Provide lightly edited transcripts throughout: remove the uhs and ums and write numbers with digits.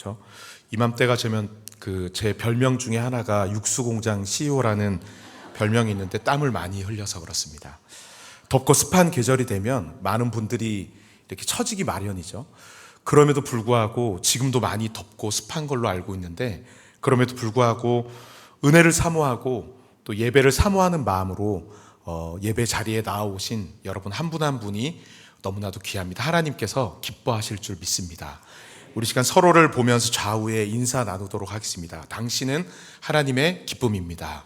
그렇죠? 이맘때가 되면 제 별명 중에 하나가 육수공장 CEO라는 별명이 있는데 땀을 많이 흘려서 그렇습니다. 덥고 습한 계절이 되면 많은 분들이 이렇게 처지기 마련이죠. 그럼에도 불구하고 지금도 많이 덥고 습한 걸로 알고 있는데, 그럼에도 불구하고 은혜를 사모하고 또 예배를 사모하는 마음으로 예배 자리에 나오신 여러분 한 분 한 분이 너무나도 귀합니다. 하나님께서 기뻐하실 줄 믿습니다. 우리 시간 서로를 보면서 좌우에 인사 나누도록 하겠습니다. 당신은 하나님의 기쁨입니다.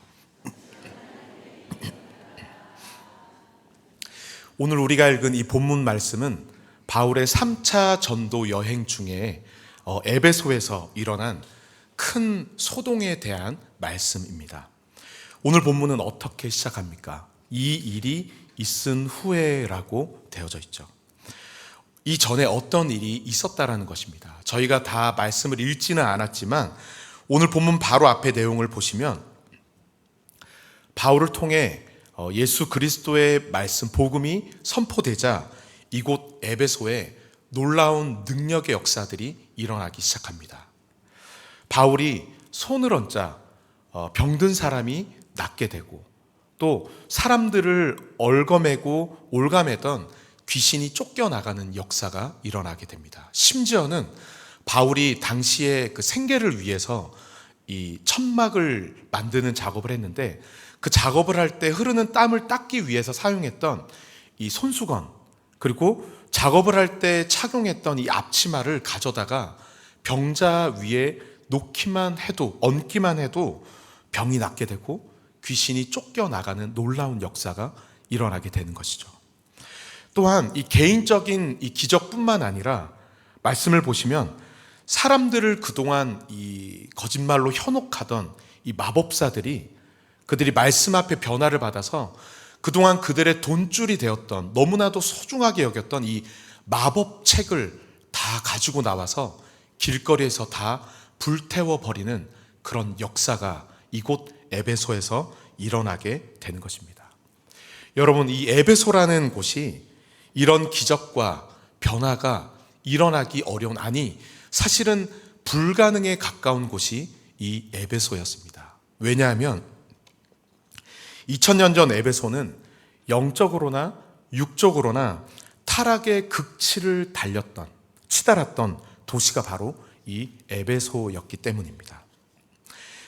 오늘 우리가 읽은 이 본문 말씀은 바울의 3차 전도 여행 중에 에베소에서 일어난 큰 소동에 대한 말씀입니다. 오늘 본문은 어떻게 시작합니까? 이 일이 있은 후에라고 되어져 있죠. 이 전에 어떤 일이 있었다라는 것입니다. 저희가 다 말씀을 읽지는 않았지만 오늘 본문 바로 앞에 내용을 보시면 바울을 통해 예수 그리스도의 말씀 복음이 선포되자 이곳 에베소에 놀라운 능력의 역사들이 일어나기 시작합니다. 바울이 손을 얹자 병든 사람이 낫게 되고, 또 사람들을 얽어매고 올가매던 귀신이 쫓겨나가는 역사가 일어나게 됩니다. 심지어는 바울이 당시에 그 생계를 위해서 이 천막을 만드는 작업을 했는데, 그 작업을 할 때 흐르는 땀을 닦기 위해서 사용했던 이 손수건, 그리고 작업을 할 때 착용했던 이 앞치마를 가져다가 병자 위에 놓기만 해도, 얹기만 해도 병이 낫게 되고 귀신이 쫓겨나가는 놀라운 역사가 일어나게 되는 것이죠. 또한 이 개인적인 이 기적뿐만 아니라 말씀을 보시면 사람들을 그동안 이 거짓말로 현혹하던 이 마법사들이, 그들이 말씀 앞에 변화를 받아서 그동안 그들의 돈줄이 되었던, 너무나도 소중하게 여겼던 이 마법책을 다 가지고 나와서 길거리에서 다 불태워버리는 그런 역사가 이곳 에베소에서 일어나게 되는 것입니다. 여러분, 이 에베소라는 곳이 이런 기적과 변화가 일어나기 어려운, 아니 사실은 불가능에 가까운 곳이 이 에베소였습니다. 왜냐하면 2000년 전 에베소는 영적으로나 육적으로나 타락의 극치를 치달았던 도시가 바로 이 에베소였기 때문입니다.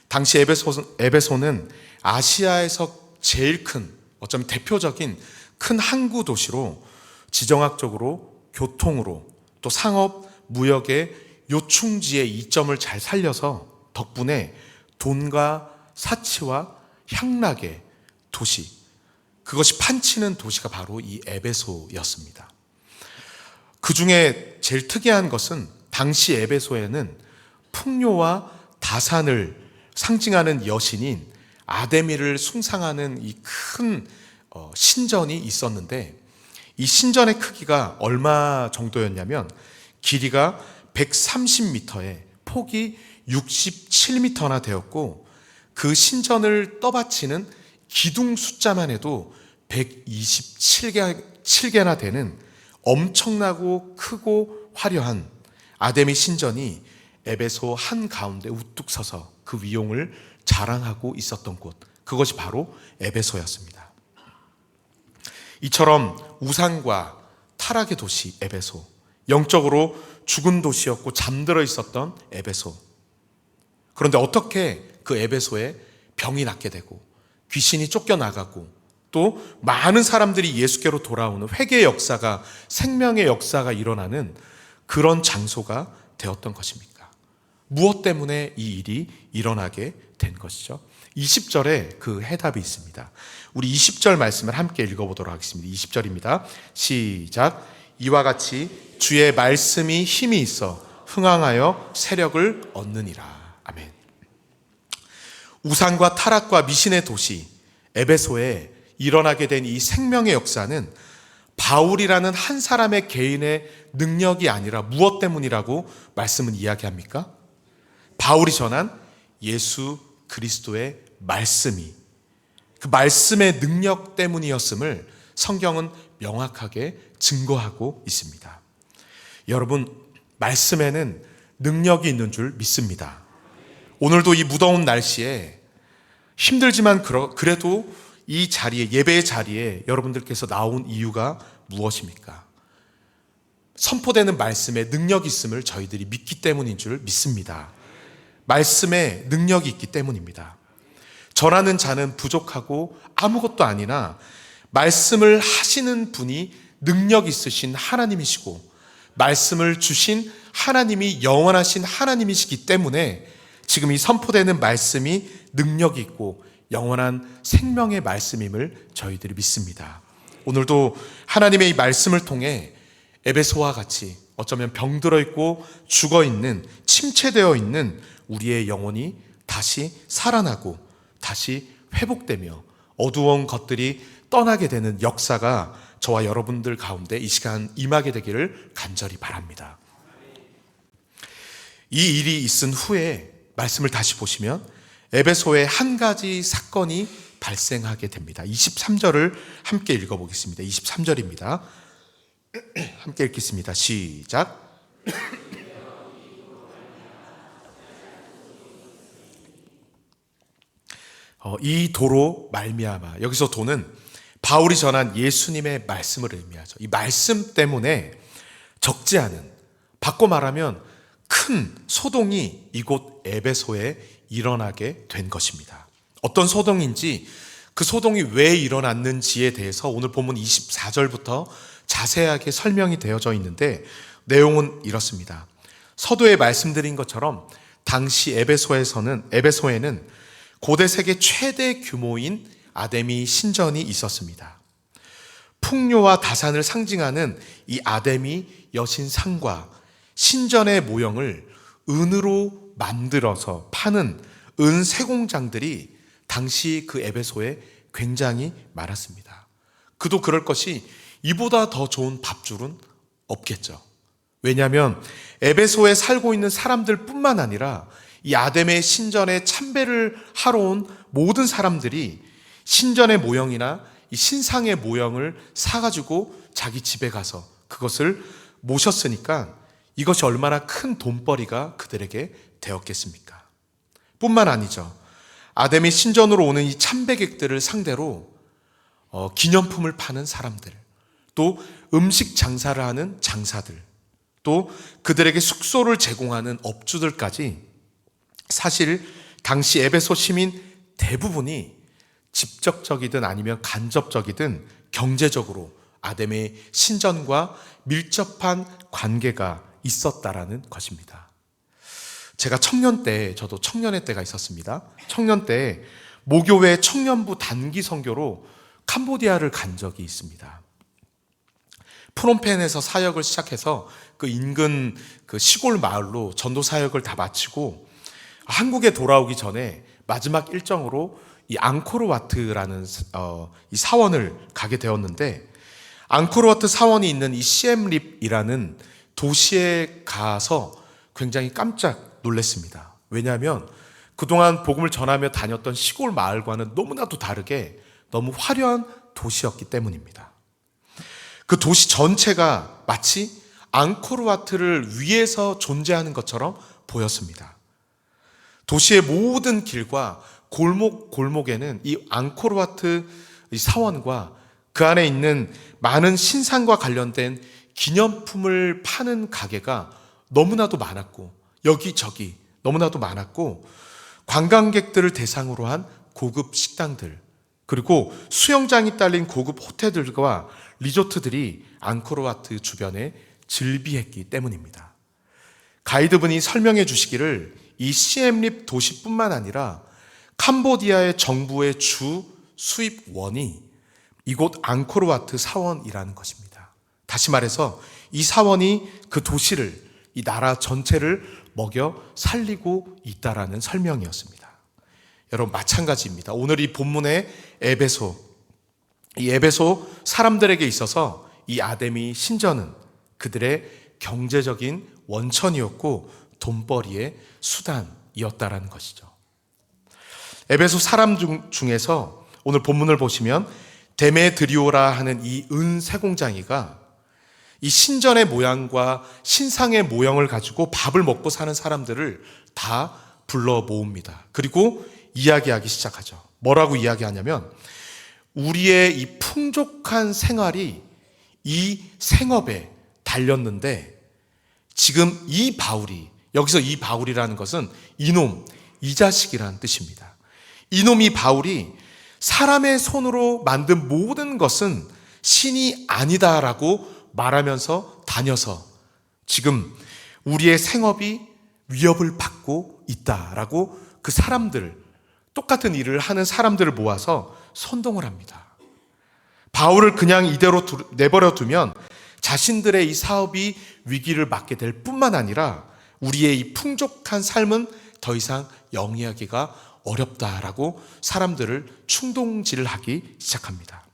당시 에베소는 아시아에서 제일 큰, 어쩌면 대표적인 큰 항구 도시로 지정학적으로, 교통으로, 또 상업, 무역의 요충지의 이점을 잘 살려서 덕분에 돈과 사치와 향락의 도시, 그것이 판치는 도시가 바로 이 에베소였습니다. 그 중에 제일 특이한 것은 당시 에베소에는 풍요와 다산을 상징하는 여신인 아데미를 숭상하는 이 큰 신전이 있었는데, 이 신전의 크기가 얼마 정도였냐면 길이가 130m에 폭이 67m나 되었고, 그 신전을 떠받치는 기둥 숫자만 해도 127개나 되는 엄청나고 크고 화려한 아데미 신전이 에베소 한가운데 우뚝 서서 그 위용을 자랑하고 있었던 곳, 그것이 바로 에베소였습니다. 이처럼 우상과 타락의 도시 에베소, 영적으로 죽은 도시였고 잠들어 있었던 에베소. 그런데 어떻게 그 에베소에 병이 낫게 되고 귀신이 쫓겨나가고 또 많은 사람들이 예수께로 돌아오는 회개의 역사가, 생명의 역사가 일어나는 그런 장소가 되었던 것입니까? 무엇 때문에 이 일이 일어나게 된 것이죠? 20절에 그 해답이 있습니다. 우리 20절 말씀을 함께 읽어보도록 하겠습니다. 20절입니다. 시작. 이와 같이 주의 말씀이 힘이 있어 흥황하여 세력을 얻느니라. 아멘. 우상과 타락과 미신의 도시 에베소에 일어나게 된 이 생명의 역사는 바울이라는 한 사람의 개인의 능력이 아니라 무엇 때문이라고 말씀은 이야기합니까? 바울이 전한 예수 그리스도의 말씀이, 그 말씀의 능력 때문이었음을 성경은 명확하게 증거하고 있습니다. 여러분, 말씀에는 능력이 있는 줄 믿습니다. 오늘도 이 무더운 날씨에 힘들지만 그래도 이 자리에, 예배의 자리에 여러분들께서 나온 이유가 무엇입니까? 선포되는 말씀에 능력이 있음을 저희들이 믿기 때문인 줄 믿습니다. 말씀에 능력이 있기 때문입니다. 전하는 자는 부족하고 아무것도 아니나 말씀을 하시는 분이 능력 있으신 하나님이시고 말씀을 주신 하나님이 영원하신 하나님이시기 때문에 지금 이 선포되는 말씀이 능력이 있고 영원한 생명의 말씀임을 저희들이 믿습니다. 오늘도 하나님의 이 말씀을 통해 에베소와 같이 어쩌면 병들어 있고 죽어 있는, 침체되어 있는 우리의 영혼이 다시 살아나고 다시 회복되며 어두운 것들이 떠나게 되는 역사가 저와 여러분들 가운데 이 시간 임하게 되기를 간절히 바랍니다. 이 일이 있은 후에 말씀을 다시 보시면 에베소에 한 가지 사건이 발생하게 됩니다. 23절을 함께 읽어보겠습니다. 23절입니다. 함께 읽겠습니다. 시작. 이 도로 말미암아, 여기서 도는 바울이 전한 예수님의 말씀을 의미하죠. 이 말씀 때문에 적지 않은, 바꿔 말하면 큰 소동이 이곳 에베소에 일어나게 된 것입니다. 어떤 소동인지, 그 소동이 왜 일어났는지에 대해서 오늘 본문 24절부터 자세하게 설명이 되어져 있는데 내용은 이렇습니다. 서두에 말씀드린 것처럼 당시 에베소에는 고대 세계 최대 규모인 아데미 신전이 있었습니다. 풍요와 다산을 상징하는 이 아데미 여신상과 신전의 모형을 은으로 만들어서 파는 은 세공장들이 당시 그 에베소에 굉장히 많았습니다. 그도 그럴 것이 이보다 더 좋은 밥줄은 없겠죠. 왜냐하면 에베소에 살고 있는 사람들 뿐만 아니라 이 아데미 신전에 참배를 하러 온 모든 사람들이 신전의 모형이나 이 신상의 모형을 사가지고 자기 집에 가서 그것을 모셨으니까 이것이 얼마나 큰 돈벌이가 그들에게 되었겠습니까? 뿐만 아니죠. 아데미 신전으로 오는 이 참배객들을 상대로 기념품을 파는 사람들, 또 음식 장사를 하는 장사들, 또 그들에게 숙소를 제공하는 업주들까지 사실 당시 에베소 시민 대부분이 직접적이든 아니면 간접적이든 경제적으로 아데미 신전과 밀접한 관계가 있었다라는 것입니다. 제가 저도 청년회 때가 있었습니다. 청년 때 모교회 청년부 단기 선교로 캄보디아를 간 적이 있습니다. 프놈펜에서 사역을 시작해서 그 인근 그 시골 마을로 전도 사역을 다 마치고 한국에 돌아오기 전에 마지막 일정으로 이 앙코르와트라는 이 사원을 가게 되었는데, 앙코르와트 사원이 있는 이 시엠립이라는 도시에 가서 굉장히 깜짝 놀랐습니다. 왜냐하면 그동안 복음을 전하며 다녔던 시골 마을과는 너무나도 다르게 너무 화려한 도시였기 때문입니다. 그 도시 전체가 마치 앙코르와트를 위해서 존재하는 것처럼 보였습니다. 도시의 모든 길과 골목에는 이 앙코르와트 사원과 그 안에 있는 많은 신상과 관련된 기념품을 파는 가게가 너무나도 많았고, 여기저기 너무나도 많았고, 관광객들을 대상으로 한 고급 식당들, 그리고 수영장이 딸린 고급 호텔들과 리조트들이 앙코르와트 주변에 즐비했기 때문입니다. 가이드분이 설명해 주시기를 이 시엠립 도시뿐만 아니라 캄보디아의 정부의 주 수입원이 이곳 앙코르와트 사원이라는 것입니다. 다시 말해서 이 사원이 그 도시를, 이 나라 전체를 먹여 살리고 있다라는 설명이었습니다. 여러분, 마찬가지입니다. 오늘 이 본문의 이 에베소 사람들에게 있어서 이 아데미 신전은 그들의 경제적인 원천이었고 돈벌이의 수단이었다라는 것이죠. 에베소 사람 중에서 오늘 본문을 보시면 데메드리오라 하는 이 은 세공장이가 이 신전의 모양과 신상의 모형을 가지고 밥을 먹고 사는 사람들을 다 불러 모읍니다. 그리고 이야기하기 시작하죠. 뭐라고 이야기하냐면 우리의 이 풍족한 생활이 이 생업에 달렸는데 지금 이 바울이, 여기서 이 바울이라는 것은 이놈, 이 자식이라는 뜻입니다. 이놈이 바울이 사람의 손으로 만든 모든 것은 신이 아니다라고 말하면서 다녀서 지금 우리의 생업이 위협을 받고 있다라고 그 사람들, 똑같은 일을 하는 사람들을 모아서 선동을 합니다. 바울을 그냥 이대로 내버려 두면 자신들의 이 사업이 위기를 맞게 될 뿐만 아니라 우리의 이 풍족한 삶은 더 이상 영위하기가 어렵다라고 사람들을 충동질을 하기 시작합니다.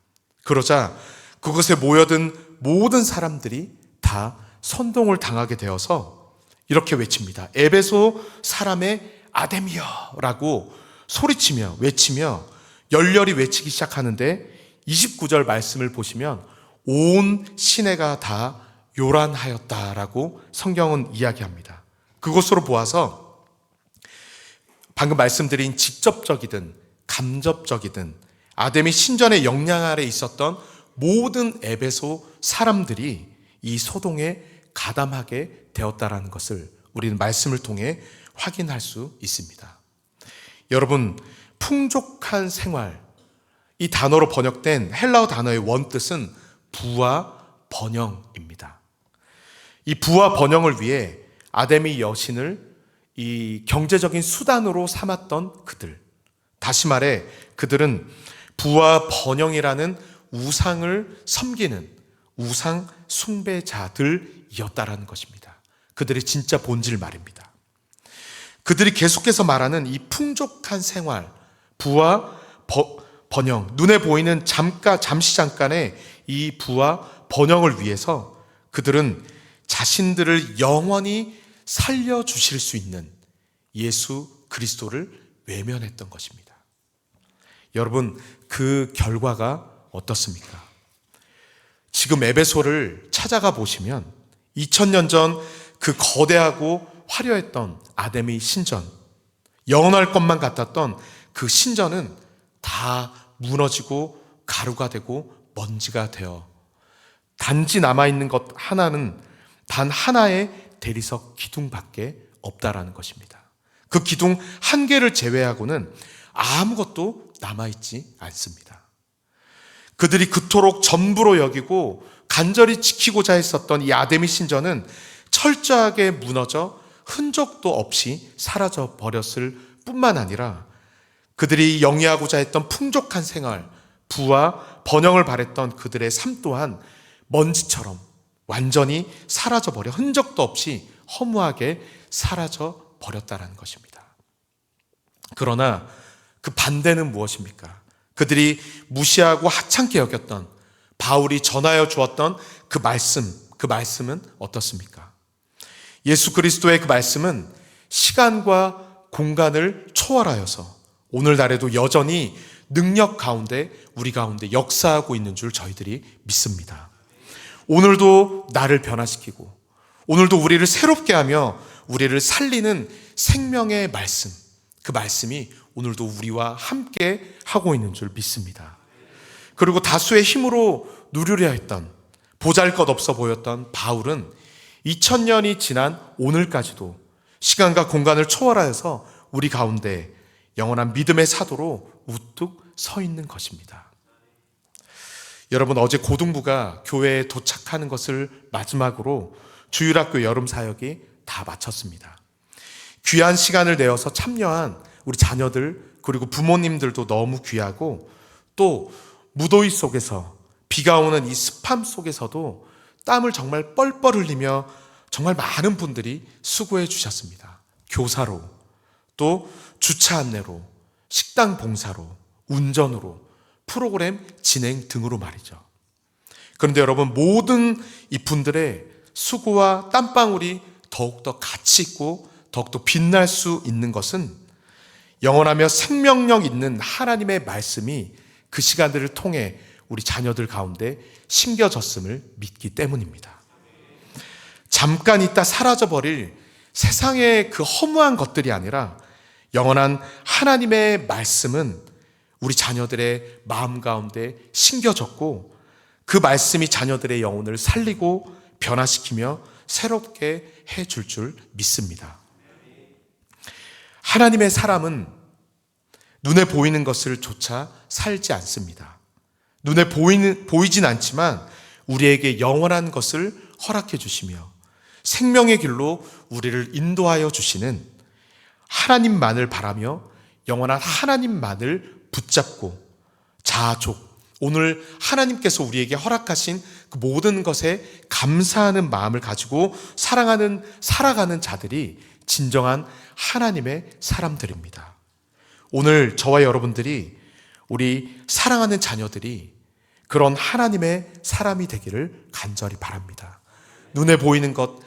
그러자 그곳에 모여든 모든 사람들이 다 선동을 당하게 되어서 이렇게 외칩니다. 에베소 사람의 아데미여라고 소리치며 외치며 열렬히 외치기 시작하는데 29절 말씀을 보시면 온 시내가 다 요란하였다라고 성경은 이야기합니다. 그것으로 보아서 방금 말씀드린 직접적이든 간접적이든 아데미 신전의 영향 아래 있었던 모든 에베소 사람들이 이 소동에 가담하게 되었다라는 것을 우리는 말씀을 통해 확인할 수 있습니다. 여러분, 풍족한 생활, 이 단어로 번역된 헬라어 단어의 원뜻은 부와 번영입니다. 이 부와 번영을 위해 아데미 여신을 이 경제적인 수단으로 삼았던 그들, 다시 말해 그들은 부와 번영이라는 우상을 섬기는 우상 숭배자들이었다라는 것입니다. 그들의 진짜 본질 말입니다. 그들이 계속해서 말하는 이 풍족한 생활, 부와 번영, 눈에 보이는 잠시 잠깐의 이 부와 번영을 위해서 그들은 자신들을 영원히 살려주실 수 있는 예수 그리스도를 외면했던 것입니다. 여러분, 그 결과가 어떻습니까? 지금 에베소를 찾아가 보시면 2000년 전 그 거대하고 화려했던 아데미 신전, 영원할 것만 같았던 그 신전은 다 무너지고 가루가 되고 먼지가 되어 단지 남아있는 것 하나는 단 하나의 대리석 기둥밖에 없다라는 것입니다. 그 기둥 한 개를 제외하고는 아무것도 남아있지 않습니다. 그들이 그토록 전부로 여기고 간절히 지키고자 했었던 이 아데미 신전은 철저하게 무너져 흔적도 없이 사라져 버렸을 뿐만 아니라 그들이 영위하고자 했던 풍족한 생활, 부와 번영을 바랬던 그들의 삶 또한 먼지처럼 완전히 사라져버려 흔적도 없이 허무하게 사라져버렸다는 것입니다. 그러나 그 반대는 무엇입니까? 그들이 무시하고 하찮게 여겼던 바울이 전하여 주었던 그 말씀은 어떻습니까? 예수 그리스도의 그 말씀은 시간과 공간을 초월하여서 오늘날에도 여전히 능력 가운데 우리 가운데 역사하고 있는 줄 저희들이 믿습니다. 오늘도 나를 변화시키고 오늘도 우리를 새롭게 하며 우리를 살리는 생명의 말씀, 그 말씀이 오늘도 우리와 함께 하고 있는 줄 믿습니다. 그리고 다수의 힘으로 누리려 했던 보잘것없어 보였던 바울은 2000년이 지난 오늘까지도 시간과 공간을 초월하여서 우리 가운데 영원한 믿음의 사도로 우뚝 서 있는 것입니다. 여러분, 어제 고등부가 교회에 도착하는 것을 마지막으로 주일학교 여름 사역이 다 마쳤습니다. 귀한 시간을 내어서 참여한 우리 자녀들 그리고 부모님들도 너무 귀하고 또 무더위 속에서 비가 오는 이 습함 속에서도 땀을 정말 뻘뻘 흘리며 정말 많은 분들이 수고해 주셨습니다. 교사로 또 주차 안내로 식당 봉사로 운전으로 프로그램 진행 등으로 말이죠. 그런데 여러분, 모든 이 분들의 수고와 땀방울이 더욱더 가치 있고 더욱더 빛날 수 있는 것은 영원하며 생명력 있는 하나님의 말씀이 그 시간들을 통해 우리 자녀들 가운데 심겨졌음을 믿기 때문입니다. 잠깐 있다 사라져버릴 세상의 그 허무한 것들이 아니라 영원한 하나님의 말씀은 우리 자녀들의 마음 가운데 심겨졌고 그 말씀이 자녀들의 영혼을 살리고 변화시키며 새롭게 해줄 줄 믿습니다. 하나님의 사람은 눈에 보이는 것을 조차 살지 않습니다. 눈에 보이진 않지만 우리에게 영원한 것을 허락해 주시며 생명의 길로 우리를 인도하여 주시는 하나님만을 바라며 영원한 하나님만을 붙잡고 자족, 오늘 하나님께서 우리에게 허락하신 그 모든 것에 감사하는 마음을 가지고 살아가는 자들이 진정한 하나님의 사람들입니다. 오늘 저와 여러분들이 우리 사랑하는 자녀들이 그런 하나님의 사람이 되기를 간절히 바랍니다. 눈에 보이는 것,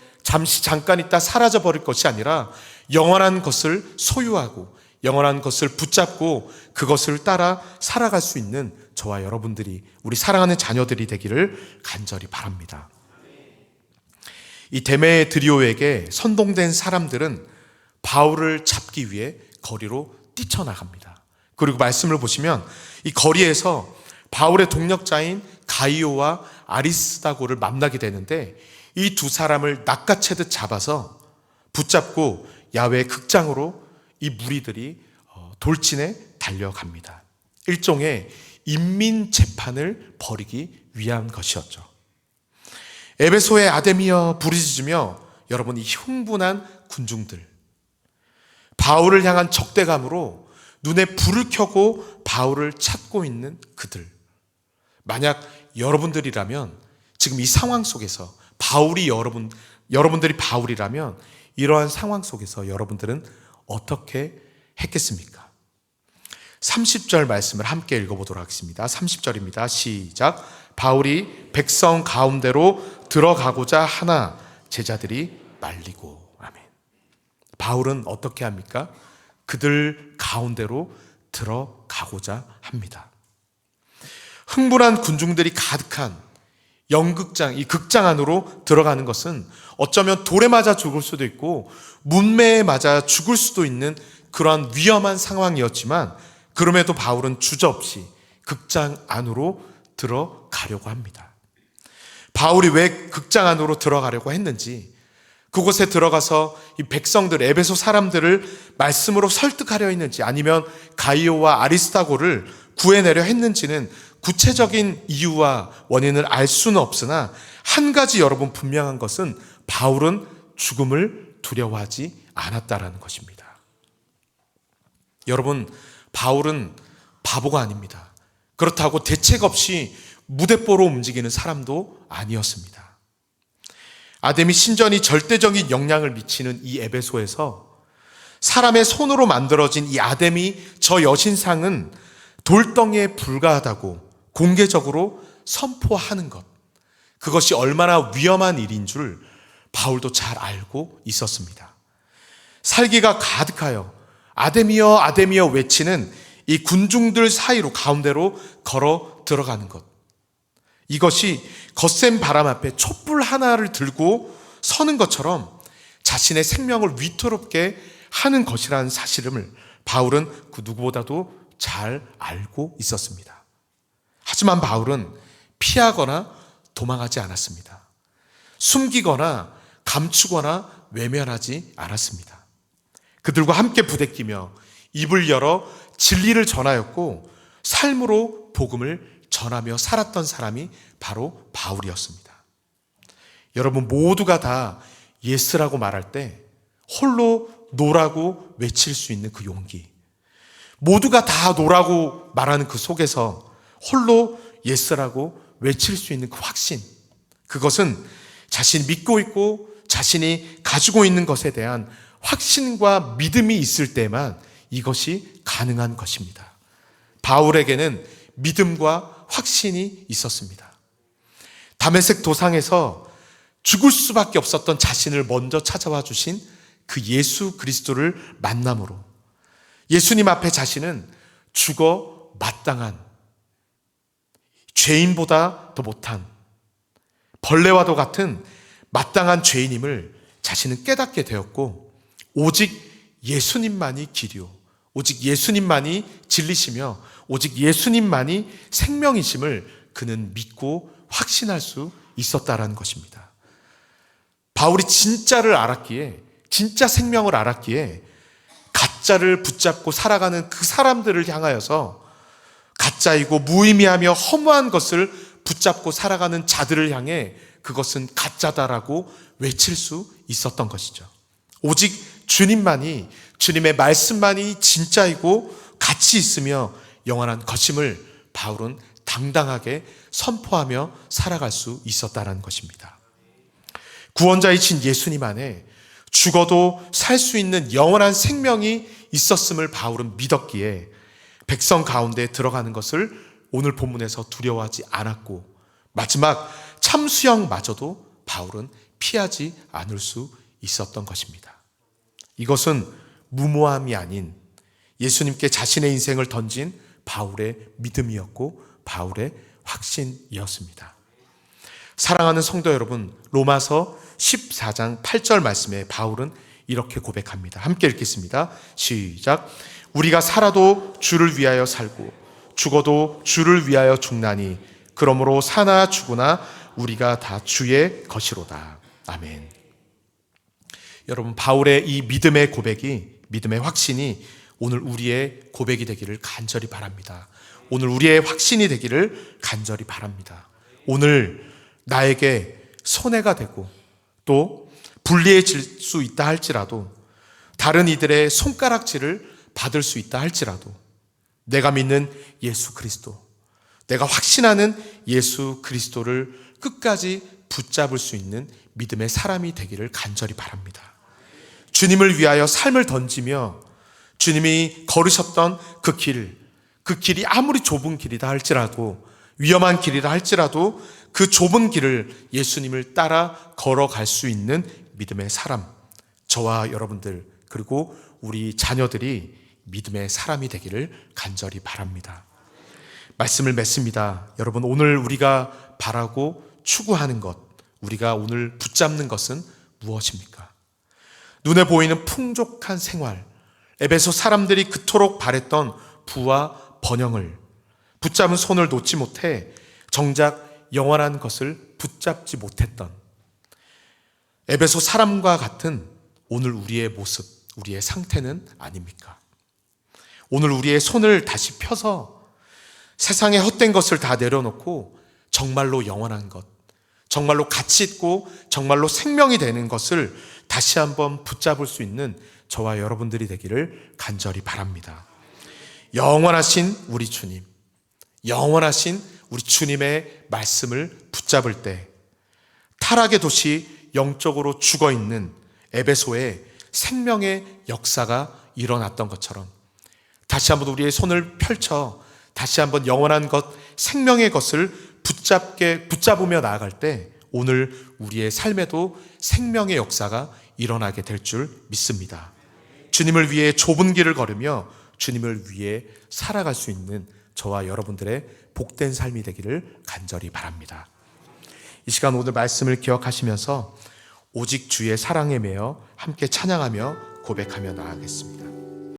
잠깐 있다 사라져 버릴 것이 아니라 영원한 것을 소유하고 영원한 것을 붙잡고 그것을 따라 살아갈 수 있는 저와 여러분들이, 우리 사랑하는 자녀들이 되기를 간절히 바랍니다. 이 데메드리오에게 선동된 사람들은 바울을 잡기 위해 거리로 뛰쳐나갑니다. 그리고 말씀을 보시면 이 거리에서 바울의 동력자인 가이오와 아리스다고를 만나게 되는데 이 두 사람을 낚아채듯 잡아서 붙잡고 야외 극장으로 이 무리들이 돌진해 달려갑니다. 일종의 인민 재판을 벌이기 위한 것이었죠. 에베소의 아데미어 부르짖으며 여러분, 이 흥분한 군중들, 바울을 향한 적대감으로 눈에 불을 켜고 바울을 찾고 있는 그들, 만약 여러분들이라면 지금 이 상황 속에서 여러분들이 바울이라면 이러한 상황 속에서 여러분들은 어떻게 했겠습니까? 30절 말씀을 함께 읽어보도록 하겠습니다. 30절입니다. 시작. 바울이 백성 가운데로 들어가고자 하나 제자들이 말리고. 아멘. 바울은 어떻게 합니까? 그들 가운데로 들어가고자 합니다. 흥분한 군중들이 가득한 연극장, 이 극장 안으로 들어가는 것은 어쩌면 돌에 맞아 죽을 수도 있고 문매에 맞아 죽을 수도 있는 그러한 위험한 상황이었지만 그럼에도 바울은 주저없이 극장 안으로 들어가려고 합니다. 바울이 왜 극장 안으로 들어가려고 했는지, 그곳에 들어가서 이 백성들, 에베소 사람들을 말씀으로 설득하려 했는지, 아니면 가이오와 아리스다고를 구해내려 했는지는 구체적인 이유와 원인을 알 수는 없으나 한 가지 여러분 분명한 것은 바울은 죽음을 두려워하지 않았다라는 것입니다. 여러분, 바울은 바보가 아닙니다. 그렇다고 대책 없이 무대뽀로 움직이는 사람도 아니었습니다. 아데미 신전이 절대적인 영향을 미치는 이 에베소에서 사람의 손으로 만들어진 이 아데미 저 여신상은 돌덩이에 불과하다고 공개적으로 선포하는 것, 그것이 얼마나 위험한 일인 줄 바울도 잘 알고 있었습니다. 살기가 가득하여 아데미여 아데미여 외치는 이 군중들 사이로 가운데로 걸어 들어가는 것, 이것이 거센 바람 앞에 촛불 하나를 들고 서는 것처럼 자신의 생명을 위태롭게 하는 것이라는 사실을 바울은 그 누구보다도 잘 알고 있었습니다. 하지만 바울은 피하거나 도망하지 않았습니다. 숨기거나 감추거나 외면하지 않았습니다. 그들과 함께 부대끼며 입을 열어 진리를 전하였고 삶으로 복음을 전하며 살았던 사람이 바로 바울이었습니다. 여러분, 모두가 다 예스라고 말할 때 홀로 노라고 외칠 수 있는 그 용기, 모두가 다 노라고 말하는 그 속에서 홀로 예스라고 외칠 수 있는 그 확신, 그것은 자신이 믿고 있고 자신이 가지고 있는 것에 대한 확신과 믿음이 있을 때만 이것이 가능한 것입니다. 바울에게는 믿음과 확신이 있었습니다. 다메섹 도상에서 죽을 수밖에 없었던 자신을 먼저 찾아와 주신 그 예수 그리스도를 만남으로 예수님 앞에 자신은 죽어 마땅한, 죄인보다 더 못한, 벌레와도 같은 마땅한 죄인임을 자신은 깨닫게 되었고, 오직 예수님만이 길이요, 오직 예수님만이 진리시며 오직 예수님만이 생명이심을 그는 믿고 확신할 수 있었다라는 것입니다. 바울이 진짜를 알았기에, 진짜 생명을 알았기에 가짜를 붙잡고 살아가는 그 사람들을 향하여서, 가짜이고 무의미하며 허무한 것을 붙잡고 살아가는 자들을 향해 그것은 가짜다라고 외칠 수 있었던 것이죠. 오직 주님만이, 주님의 말씀만이 진짜이고 가치 있으며 영원한 것임을 바울은 당당하게 선포하며 살아갈 수 있었다는 것입니다. 구원자이신 예수님 안에 죽어도 살 수 있는 영원한 생명이 있었음을 바울은 믿었기에 백성 가운데 들어가는 것을 오늘 본문에서 두려워하지 않았고, 마지막 참수형마저도 바울은 피하지 않을 수 있었던 것입니다. 이것은 무모함이 아닌 예수님께 자신의 인생을 던진 바울의 믿음이었고 바울의 확신이었습니다. 사랑하는 성도 여러분, 로마서 14장 8절 말씀에 바울은 이렇게 고백합니다. 함께 읽겠습니다. 시작. 우리가 살아도 주를 위하여 살고 죽어도 주를 위하여 죽나니 그러므로 사나 죽으나 우리가 다 주의 것이로다. 아멘. 여러분, 바울의 이 믿음의 고백이, 믿음의 확신이 오늘 우리의 고백이 되기를 간절히 바랍니다. 오늘 우리의 확신이 되기를 간절히 바랍니다. 오늘 나에게 손해가 되고 또 불리해질 수 있다 할지라도, 다른 이들의 손가락질을 받을 수 있다 할지라도, 내가 믿는 예수 그리스도, 내가 확신하는 예수 그리스도를 끝까지 붙잡을 수 있는 믿음의 사람이 되기를 간절히 바랍니다. 주님을 위하여 삶을 던지며 주님이 걸으셨던 그 길이 아무리 좁은 길이다 할지라도, 위험한 길이라 할지라도 그 좁은 길을 예수님을 따라 걸어갈 수 있는 믿음의 사람, 저와 여러분들 그리고 우리 자녀들이 믿음의 사람이 되기를 간절히 바랍니다. 말씀을 맺습니다. 여러분, 오늘 우리가 바라고 추구하는 것, 우리가 오늘 붙잡는 것은 무엇입니까? 눈에 보이는 풍족한 생활, 에베소 사람들이 그토록 바랬던 부와 번영을 붙잡은 손을 놓지 못해 정작 영원한 것을 붙잡지 못했던 에베소 사람과 같은 오늘 우리의 모습, 우리의 상태는 아닙니까? 오늘 우리의 손을 다시 펴서 세상의 헛된 것을 다 내려놓고 정말로 영원한 것, 정말로 가치 있고 정말로 생명이 되는 것을 다시 한번 붙잡을 수 있는 저와 여러분들이 되기를 간절히 바랍니다. 영원하신 우리 주님, 영원하신 우리 주님의 말씀을 붙잡을 때 타락의 도시, 영적으로 죽어있는 에베소에 생명의 역사가 일어났던 것처럼 다시 한번 우리의 손을 펼쳐 다시 한번 영원한 것, 생명의 것을 붙잡으며 나아갈 때 오늘 우리의 삶에도 생명의 역사가 일어나게 될 줄 믿습니다. 주님을 위해 좁은 길을 걸으며 주님을 위해 살아갈 수 있는 저와 여러분들의 복된 삶이 되기를 간절히 바랍니다. 이 시간 오늘 말씀을 기억하시면서 오직 주의 사랑에 매여 함께 찬양하며 고백하며 나아가겠습니다.